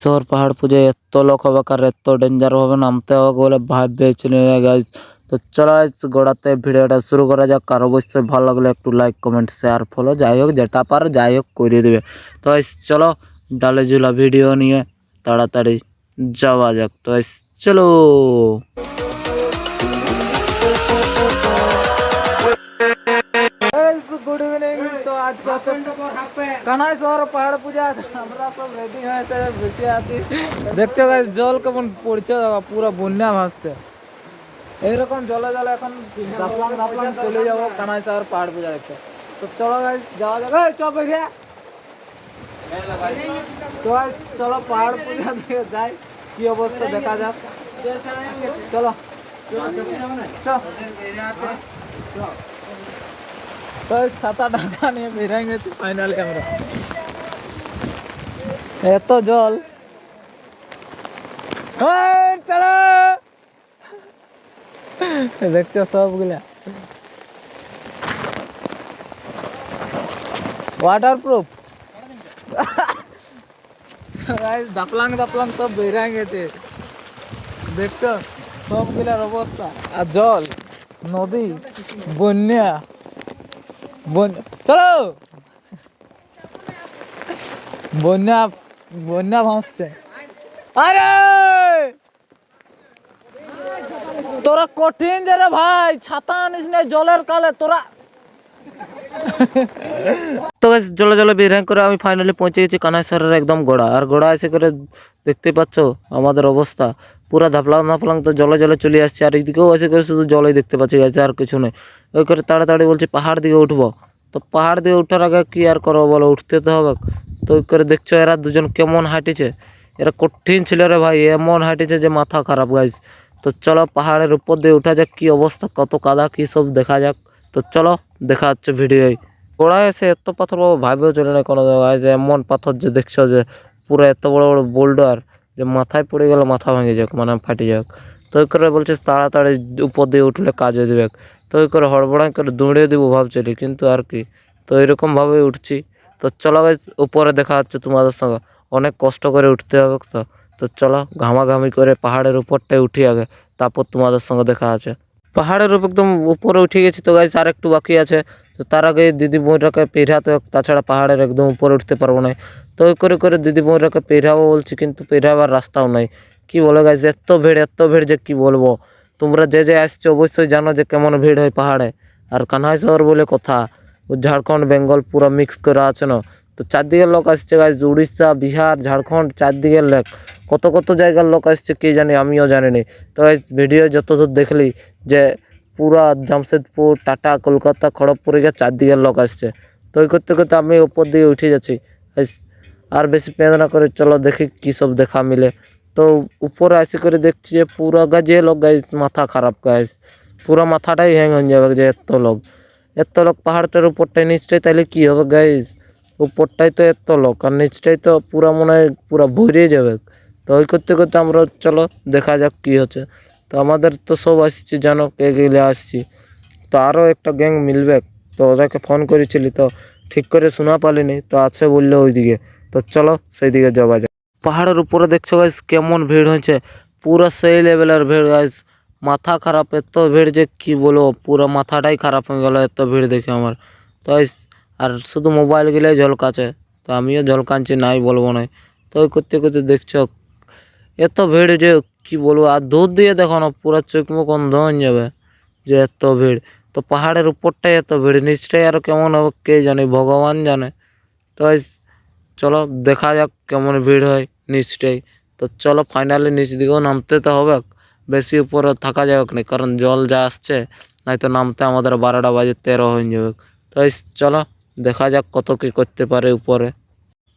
শহর পাহাড় পুজোয় এত লোক হবে আর এত ডেঞ্জার ভাবে নামতে হবে বলে ভাবছিলি না গাইজ। তো চলো গোড়াতে ভিডিওটা শুরু করা যাক। আর অবশ্যই ভালো লাগলে একটু লাইক কমেন্ট শেয়ার ফলো যাই হোক যেটা পার যাই হোক করে দেবে। তো চলো ডালে ঝুলা ভিডিও নিয়ে তাড়াতাড়ি যাওয়া যাক। তো চলো গুড ইভিনিং। তো আজকে হচ্ছে কানাই শহর পাহাড় পূজা, আমরা সব রেডি হয়েছে বসে আছি। দেখছো গাইস জল কেমন পড়ছে, পুরো বন্যা ভাসছে। এইরকম জলে জলে এখন দাপলাং দাপলাং চলে যাবো কানাই শহর পাহাড় পূজা দেখতে। তো চলো গাইস যাওয়া যাক। চপ রে তো চলো পাহাড় পূজা দিয়ে যাই, কি অবস্থা দেখা যাক। চলো তো ছাতা ঢাকা নিয়ে বেরিয়ে গেছি ফাইনালি আমরা। এত জল, চলো দেখছো সবগুলা ওয়াটারপ্রুফ। দাপলাং দাপলাং সব বেরিয়ে গেছে, দেখছো সবগুলার অবস্থা। আর জল, নদী, বন্যা চলো বন্যা বন্যা ভাসছে। আরে তোরা কঠিন যে রে ভাই, ছাতা আনিস না জলের কালে তোরা। তো জলে জলে বিরাং করে আমি ফাইনালি পৌঁছে গেছি কানাইসরের একদম গোড়া। আর গোড়া এসে করে দেখতে পাচ্ছ আমাদের অবস্থা পুরা ধাপলাং ধাপলাং। তো জলে জলে চলে আসছে, আর এইদিকেও এসে করে শুধু জলেই দেখতে পাচ্ছি গেছে, আর কিছু নেই। ওই করে তাড়াতাড়ি বলছি পাহাড় দিকে উঠবো। তো পাহাড় দিয়ে ওঠার আগে কি আর করবো বলো, উঠতে তো হবে। তো ওই করে দেখছো এরা দুজন কেমন হাঁটিছে, এরা কঠিন ছিল রে ভাই, এমন হাঁটিছে যে মাথা খারাপ গাইজ। তো চলো পাহাড়ের উপর দিয়ে উঠা যাক, কি অবস্থা, কত কাদা কি সব দেখা যাক। তো চলো দেখা যাচ্ছে ভিডিওয়। গোড়ায় এসে এত পাথর বাবা ভাবেও চলে না কোনো জায়গায়, যে এমন পাথর যে দেখছো যে পুরো এত বড় বড় বোল্ডার যে মাথায় পড়ে গেলে মাথা ভেঙে যাক, মানে ফাটে যাক। তো ওই করে বলছিস তাড়াতাড়ি উপর দিয়ে উঠলে কাজ হয়ে দেবে। তো ওই করে হড়বড়াই করে দৌড়িয়ে দেবো ভাবছিলি, কিন্তু আর কি, তো এরকমভাবেই উঠছি। তো চলো গাইস উপরে দেখা যাচ্ছে তোমাদের সঙ্গে, অনেক কষ্ট করে উঠতে হবে। তো তো চলো ঘামাঘামি করে পাহাড়ের উপরটায় উঠি আগে, তারপর তোমাদের সঙ্গে দেখা আছে। পাহাড়ের উপর একদম উপরে উঠে গেছি। তো গাইস আর একটু বাকি আছে, তো তার আগে দিদি বউটাকে পেরাতে হবে, তাছাড়া পাহাড়ের একদম উপরে উঠতে পারবো না। তো ওই করে করে দিদি বউটাকে পেরাবো বলছি, কিন্তু পেরাবার রাস্তাও নাই। কি বলো গাইস, এত ভিড় যে কি বলবো। তোমরা যে যে আসছো অবশ্যই জানো যে কেমন ভিড় হয় পাহাড়ে। আর কানহাই শহর বলে কথা, ঝাড়খণ্ড বেঙ্গল পুরো মিক্স করা আছে না। তো চারদিকের লোক আসছে গাইস, উড়িষ্যা বিহার ঝাড়খণ্ড চারদিকের লোক, কত কত জায়গার লোক আসছে কে জানি, আমিও জানিনি। তো ভিডিও যতদূর দেখলি যে পুরা জামশেদপুর টাটা কলকাতা খড়গপুরে গিয়ে চারদিকের লোক আসছে। তো ওই করতে করতে আমি উপর দিকে উঠে যাচ্ছি। আর বেশি পেঁদ না করে চলো দেখি কী সব দেখা মিলে। তো উপরে আসে করে দেখছি যে পুরা গাছে লোক গাইস, মাথা খারাপ গাইস, পুরো মাথাটাই হ্যাং হয়ে যাবে যে এত লোক পাহাড়টার উপরটাই নিচটাই, তাইলে কি হবে গাইস, উপরটাই তো এত লোক আর নিচটাই তো পুরা মনে হয় পুরা ভরিয়ে যাবে। তো ওই করতে করতে আমরা চলো দেখা যাক কি হচ্ছে। তো আমাদের তো সব আসছি জানো কে গেলে আসছি, তো আরও একটা গ্যাং মিলবে। তো ওদেরকে ফোন করেছিলি তো ঠিক করে শোনা পালিনি, তো আছে বললো ওইদিকে। তো চলো সেই দিকে যাওয়া যায়। পাহাড়ের উপরে দেখছো গাইস কেমন ভিড় হয়েছে, পুরো সেই লেভেলের ভিড় গাইস, মাথা খারাপ। এত ভিড় যে কি বলবো, পুরো মাথাটাই খারাপ হয়ে গেল এত ভিড় দেখে আমার। তো আর শুধু মোবাইল গেলেই ঝলকাছে, তো আমিও ঝলকানছি নাই বলবো না। তো ওই করতে করতে দেখছো এত ভিড় যে কি বলবো, আর দূর দিয়ে দেখো না পুরো চোখ মুখ অন্ধ হয়ে যাবে যে এত ভিড়। তো পাহাড়ের উপরটাই এত ভিড়, নিচটাই আরো কেমন হবে কে জানে, ভগবান জানে। তো চলো দেখা যাক কেমন ভিড় হয় নিচটাই। তো চলো ফাইনালি নিচ দিকেও নামতে তো হবে, বেশি উপরে থাকা যাবে না, কারণ জল যা আসছে, নয়তো নামতে আমাদের 12:13 হয়ে যাবে। তো চলো দেখা যাক কত কি করতে পারে উপরে।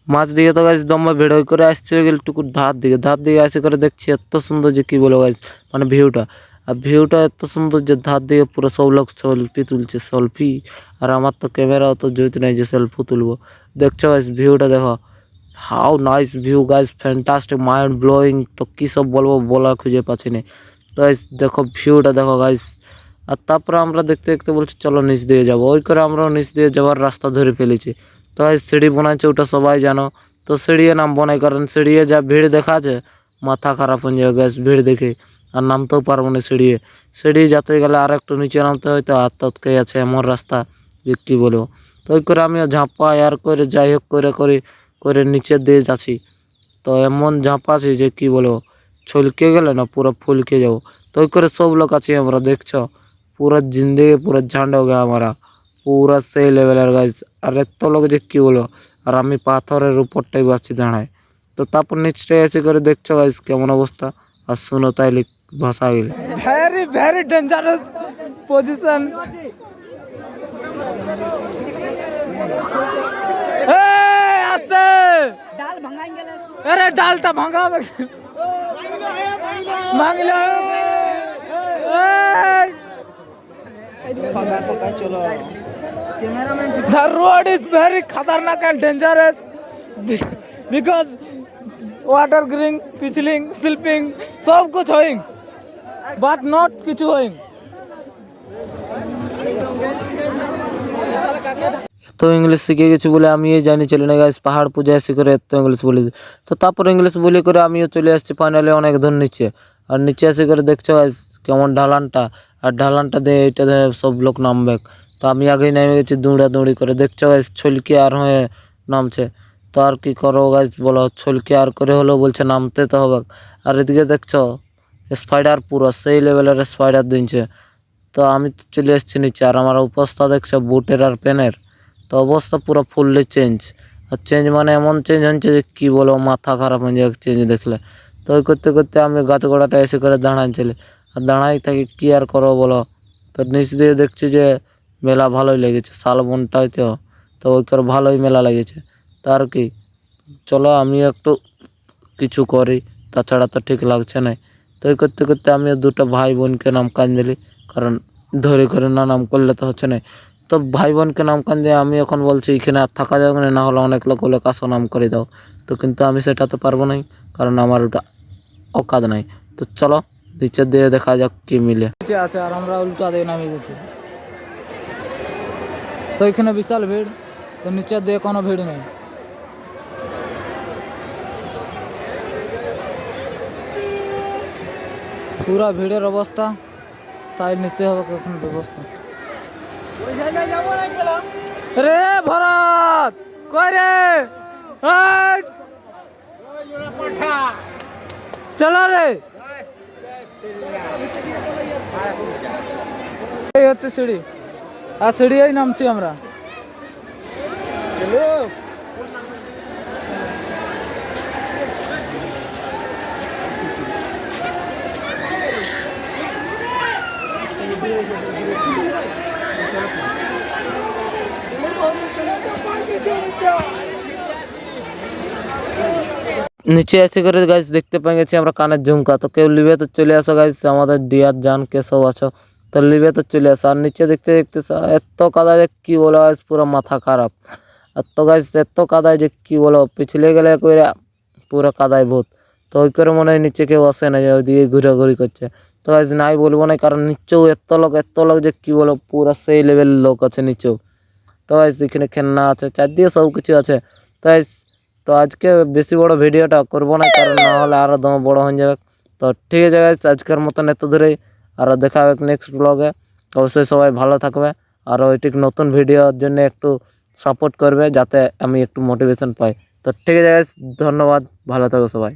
মাছ দিকে তো গাছ দমে ভিড় হয়ে করে আসছে একটুকু ধার দিকে আসে করে দেখছি এত সুন্দর যে কি বলো গাছ, মানে ভিউটা। আর ভিউটা এত সুন্দর যে ধার দিকে পুরো সব লোক সেলফি তুলছে, সেলফি। আর আমার তো ক্যামেরাও তো জয়িত নাই যে সেলফি তুলবো। দেখছো গাছ ভিউটা দেখো, how nice view guys, fantastic, mind blowing. তো কী সব বলবো, বলা খুঁজে পাচ্ছি না। তো গাইস দেখো ভিউটা দেখো গাইস। আর তারপরে আমরা দেখতে দেখতে বলছি চলো নিচ দিয়ে যাবো, ওই করে আমরাও নিচ দিয়ে যাওয়ার রাস্তা ধরে ফেলেছি। তো সিঁড়ি বানাচ্ছে ওটা সবাই জানো, তো সিঁড়িয়ে নামবো না, কারণ সিঁড়িয়ে যা ভিড় দেখা আছে মাথা খারাপ হয়ে যাবে গ্যাস ভিড় দেখে, আর নামতেও পারবো না সিঁড়িয়ে। সিঁড়ি যেতে গেলে আর একটু নিচে নামতে হয়তো হাত তৎকে আছে এমন রাস্তা যে কী বলবো। তো ওই করে আমিও ঝাঁপাই আর করে যাই হোক করে করে করে নিচের দিয়ে যাচ্ছি। তো এমন ঝাঁপাছি যে কী বলবো, ছলকে গেলে না পুরো ফুলকে যাবো। তো ওই করে সব লোক আছি আমরা, দেখছো पूरा जिंदगी पूरा झांड हो गया हमारा, पूरा সেই লেভেলের গাইজ। আর এত লোক যে কী বলবো, আর আমি পাথরের উপরটাই বাঁচছি দাঁড়ায়। তো তারপর নিচটাই এসে করে দেখছো গাইজ কেমন অবস্থা, আর শুনো তাইলে ভাষা গেলে ভেরি ভেরি ডেঞ্জারাস পজিশন। আস্তে ডাল ভাঙাएंगे, अरे डालটা ভাঙা ভাঙলো। The road is very खतरनाक and dangerous because water going, पिछलिंग, स्लिपिंग सब कुछ होइंग, but not কিছু होइंग। তো ইংলিশ শিখে গেছি বলে আমি এই জানি চলে না গাইস, পাহাড় পূজা এসে করে এত ইংলিশ বলে দিই। তো তারপর ইংলিশ বলে করে আমিও চলে আসছি ফাইনালি অনেক দূর নিচে। আর নিচে এসে করে দেখছো গাইস কেমন ঢালানটা, আর ঢালানটা দিয়ে এইটা দিয়ে সব লোক নামবে। তো আমি আগেই নেমে গেছি দৌড়াদৌড়ি করে, দেখছো গাইস ছলকে আর হয়ে নামছে। তো আর কি করবো গাইস বলো, ছলকে আর করে হলেও বলছে নামতে তো হবে। আর এদিকে দেখছো স্পাইডার পুরো সেই লেভেলের স্পাইডার দিনছে। তো আমি তো চলে এসেছি নিচে, আর আমার অবস্থা দেখছো বুটের আর প্যানের। তো অবস্থা পুরো ফুললি চেঞ্জ, আর চেঞ্জ মানে এমন চেঞ্জ হচ্ছে যে কী বলবো, মাথা খারাপ হয়ে যাবে চেঞ্জ দেখলে। তো ওই করতে করতে আমি গাছ গোড়াটা এসে করে দাঁড়াচ্ছিলি, আর দাঁড়াই থাকি কী আর করবো বলো। তো নিচ দিয়ে দেখছি যে মেলা ভালোই লেগেছে শালবনটাই, তো ওই করে ভালোই মেলা লেগেছে। তার কি চলো আমি একটু কিছু করি, তাছাড়া তো ঠিক লাগছে না। তো ওই করতে করতে আমিও দুটো ভাই বোনকে নাম কান দিলি, কারণ ধরে করে না নাম করলে তো হচ্ছে না। তো ভাই বোনকে নাম কান দিয়ে আমি এখন বলছি এখানে আর থাকা যাবে না, না হলে অনেক লোক বলে কাশো নাম করে দাও। তো কিন্তু আমি সেটা তো পারবো না, কারণ আমার ওটা অকাদ নাই। তো চলো নিচের দিয়ে দেখা যাক কি মিলে। ঠিক আছে, আর আমরা উল্টা দিয়ে নামে গেছি। তো এখানে বিশাল ভিড়, তো নিচের দিয়ে কোনো ভিড় নেই। পুরা ভিড়ের অবস্থা, তাই নিতে হবে এখন ব্যবস্থা। রে ভরত কই রে, চলো রে। এই হচ্ছে সিঁড়ি, আর সিঁড়িই নামছি আমরা। নিচে এসে করে গাইস দেখতে পেয়ে গেছি আমরা কানের ঝুমকা। তো কেউ লিবে তো চলে আসো গাইস, আমাদের দিয়ার জান কে সব আছো, তো লিবে তো চলে আসো। আর নিচে দেখতে দেখতে এত কাদা যে কি বলো গাইস, পুরো মাথা খারাপ। আর তো গাইস এত কাদায় যে কি বলো, পিছলে গেলে করে পুরো কাদায় ভূত। তো ওই করে মনে হয় নিচে কেউ আসে না, যে ওইদিকে ঘোরাঘুরি করছে। তো গাইস নাই বলবো না, কারণ নিচেও এত লোক যে কি বলো, পুরো সেই লেভেল লোক আছে নিচেও। তো গাইস এখানে খেলনা আছে, চারদিকে সব কিছু আছে। তো গাইস তো আজকে বেশি বড় ভিডিওটা করবো না, কারণ না হলে আরও দম বড় হয়ে যাবে। তো ঠিক আছে গাইস, আজকের মতন এত দূরেই, আরও দেখা হবে নেক্সট ব্লগে। অবশ্যই সবাই ভালো থাকবে, আর ওইটি নতুন ভিডিওর জন্য একটু সাপোর্ট করবে, যাতে আমি একটু মোটিভেশন পাই। তো ঠিক আছে গাইস, ধন্যবাদ, ভালো থাকো সবাই।